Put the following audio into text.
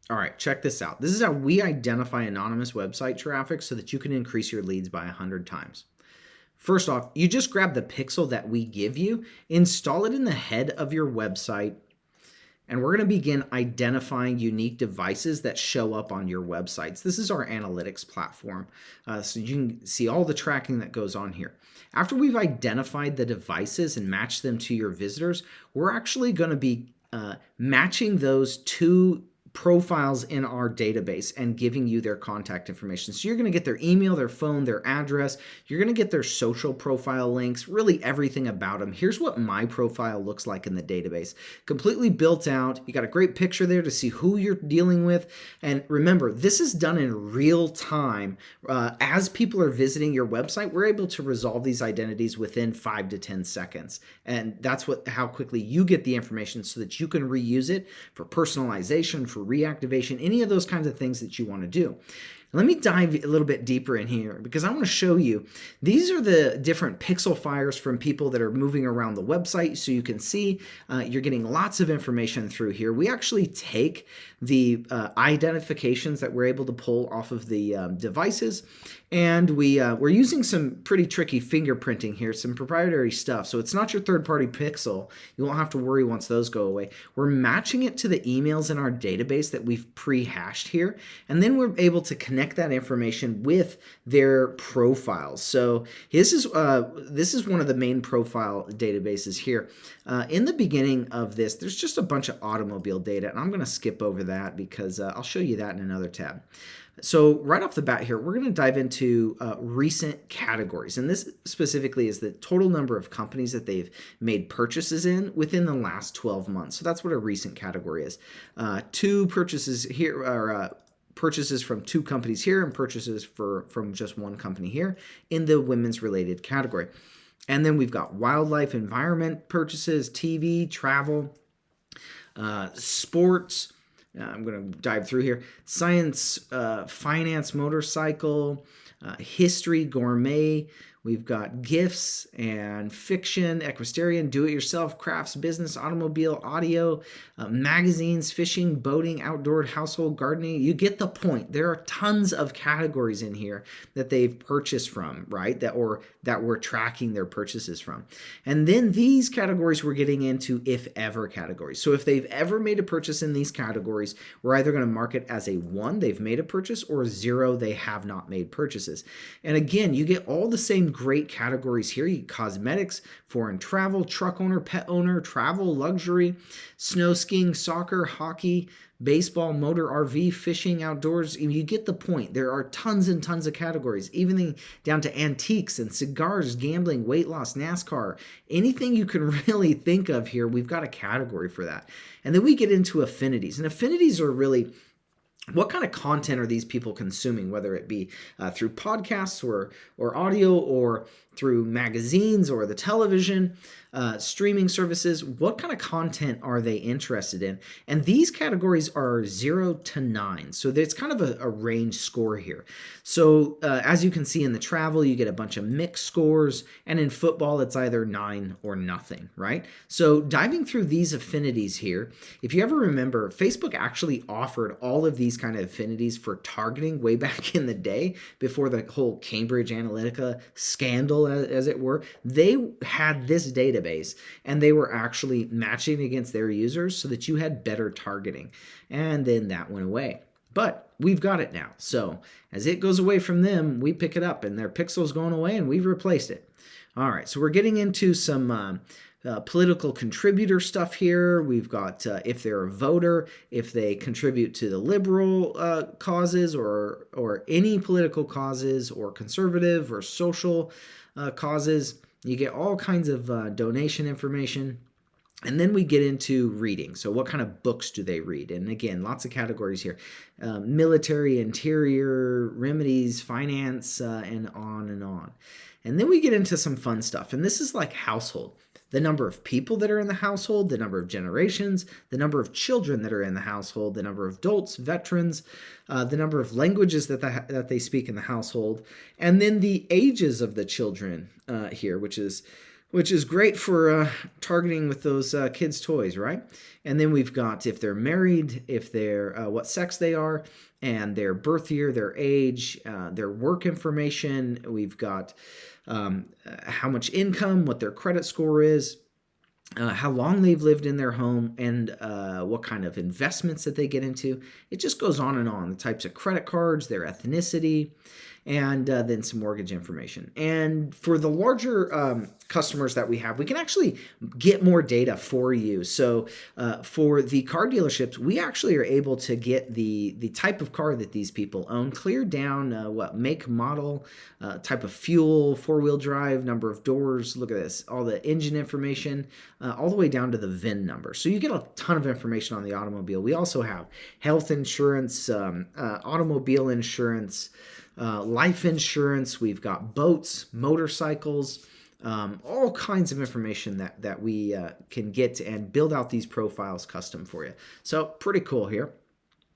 All right, check this out. This is how we identify anonymous website traffic so that you can increase your leads by 100 times. First off, you just grab the pixel that we give you, install it in the head of your website, and we're going to begin identifying unique devices that show up on your websites. This is our analytics platform, so you can see all the tracking that goes on here. After we've identified the devices and matched them to your visitors, we're actually going to be matching those to profiles in our database and giving you their contact information. So you're going to get their email, their phone, their address. You're going to get their social profile links, really everything about them. Here's what my profile looks like in the database. Completely built out. You got a great picture there to see who you're dealing with. And remember, this is done in real time. As people are visiting your website, we're able to resolve these identities within 5 to 10 seconds. And that's how quickly you get the information so that you can reuse it for personalization, for reactivation, any of those kinds of things that you want to do. Let me dive a little bit deeper in here because I want to show you, these are the different pixel fires from people that are moving around the website. So you can see you're getting lots of information through here. We actually take the identifications that we're able to pull off of the devices, and we're using some pretty tricky fingerprinting here, some proprietary stuff. So it's not your third-party pixel. You won't have to worry once those go away. We're matching it to the emails in our database that we've pre-hashed here, and then we're able to connect that information with their profiles. So this is one of the main profile databases here. In the beginning of this, there's just a bunch of automobile data, and I'm going to skip over that because I'll show you that in another tab. So right off the bat here, we're going to dive into recent categories. And this specifically is the total number of companies that they've made purchases in within the last 12 months. So that's what a recent category is. Two purchases here are purchases from two companies here and purchases from just one company here in the women's related category. And then we've got wildlife, environment purchases, TV, travel, sports. I'm going to dive through here. Science, finance, motorcycle, history, gourmet. We've got gifts and fiction, equestrian, do-it-yourself, crafts, business, automobile, audio, magazines, fishing, boating, outdoor, household, gardening. You get the point. There are tons of categories in here that they've purchased from, right? That we're tracking their purchases from. And then these categories we're getting into if ever categories. So if they've ever made a purchase in these categories, we're either going to mark it as a 1, they've made a purchase, or 0, they have not made purchases. And again, you get all the same great categories here. You get cosmetics, foreign travel, truck owner, pet owner, travel, luxury, snow skiing, soccer, hockey, baseball, motor, RV, fishing, outdoors. You get the point. There are tons and tons of categories, even down to antiques and cigars, gambling, weight loss, NASCAR. Anything you can really think of here, we've got a category for that. And then we get into affinities. And affinities are really, what kind of content are these people consuming, whether it be through podcasts or audio or through magazines or the television, streaming services? What kind of content are they interested in? And these categories are 0 to 9. So it's kind of a range score here. So as you can see in the travel, you get a bunch of mixed scores. And in football, it's either 9 or nothing, right? So diving through these affinities here, if you ever remember, Facebook actually offered all of these kind of affinities for targeting way back in the day before the whole Cambridge Analytica scandal, as it were. They had this database and they were actually matching against their users so that you had better targeting. And then that went away. But we've got it now. So as it goes away from them, we pick it up and their pixel's going away and we've replaced it. All right, so we're getting into some political contributor stuff here. We've got if they're a voter, if they contribute to the liberal causes or any political causes or conservative or social causes. You get all kinds of donation information. And then we get into reading. So what kind of books do they read? And again, lots of categories here. Military, interior, remedies, finance, and on and on. And then we get into some fun stuff. And this is like household. The number of people that are in the household, the number of generations, the number of children that are in the household, the number of adults, veterans, the number of languages that they speak in the household, and then the ages of the children here, which is which is great for targeting with those kids' toys, right? And then we've got if they're married, if they're what sex they are, and their birth year, their age, their work information. We've got how much income, what their credit score is, how long they've lived in their home, and what kind of investments that they get into. It just goes on and on. The types of credit cards, their ethnicity, and then some mortgage information. And for the larger customers that we have, we can actually get more data for you. So for the car dealerships, we actually are able to get the type of car that these people own, clear down what make, model, type of fuel, four-wheel drive, number of doors. Look at this, all the engine information, all the way down to the VIN number. So you get a ton of information on the automobile. We also have health insurance, automobile insurance, life insurance. We've got boats, motorcycles, all kinds of information that we can get and build out these profiles custom for you. So pretty cool here.